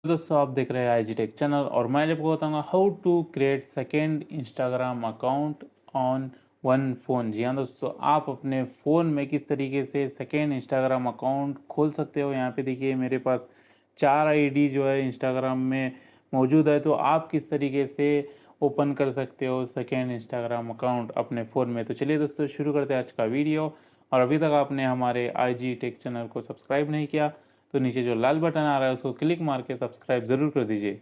दोस्तों आप देख रहे हैं आई जी टेक चैनल और मैं आज आपको बताऊंगा how to create second Instagram account on one phone. जी हाँ दोस्तों, आप अपने फ़ोन में किस तरीके से सेकेंड इंस्टाग्राम अकाउंट खोल सकते हो। यहाँ पे देखिए मेरे पास 4 आईडी जो है इंस्टाग्राम में मौजूद है, तो आप किस तरीके से ओपन कर सकते हो सेकेंड इंस्टाग्राम अकाउंट अपने फ़ोन में। तो चलिए दोस्तों शुरू करते हैं आज का वीडियो। और अभी तक आपने हमारे आई जी टेक चैनल को सब्सक्राइब नहीं किया तो नीचे जो लाल बटन आ रहा है उसको क्लिक मार के सब्सक्राइब ज़रूर कर दीजिए।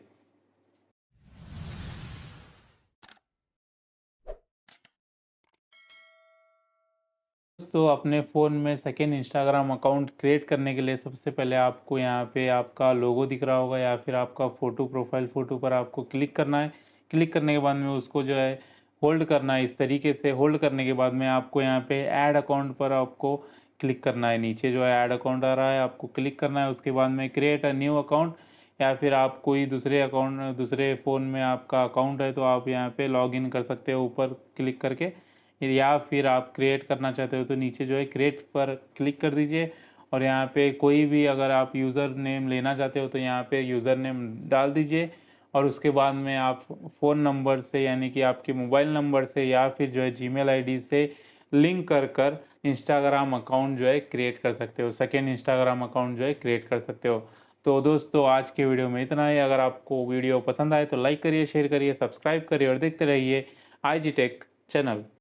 तो अपने फ़ोन में सेकेंड इंस्टाग्राम अकाउंट क्रिएट करने के लिए सबसे पहले आपको यहाँ पे आपका लोगो दिख रहा होगा या फिर आपका फ़ोटो प्रोफाइल फ़ोटो पर आपको क्लिक करना है। क्लिक करने के बाद में उसको जो है होल्ड करना है। इस तरीके से होल्ड करने के बाद में आपको यहाँ पे ऐड अकाउंट पर आपको क्लिक करना है। नीचे जो है ऐड अकाउंट आ रहा है, आपको क्लिक करना है। उसके बाद में क्रिएट अ न्यू अकाउंट, या फिर आप कोई दूसरे अकाउंट दूसरे फ़ोन में आपका अकाउंट है तो आप यहाँ पे लॉग इन कर सकते हो ऊपर क्लिक करके। या फिर आप क्रिएट करना चाहते हो तो नीचे जो है क्रिएट पर क्लिक कर दीजिए। और यहाँ पे कोई भी अगर आप यूज़र नेम लेना चाहते हो तो यहाँ पे यूज़र नेम डाल दीजिए। और उसके बाद में आप फ़ोन नंबर से यानी कि आपके मोबाइल नंबर से या फिर जो है जीमेल आईडी से लिंक कर इंस्टाग्राम अकाउंट जो है क्रिएट कर सकते हो, सेकेंड इंस्टाग्राम अकाउंट जो है क्रिएट कर सकते हो। तो दोस्तों आज के वीडियो में इतना ही। अगर आपको वीडियो पसंद आए तो लाइक करिए, शेयर करिए, सब्सक्राइब करिए और देखते रहिए आई जी टेक चैनल।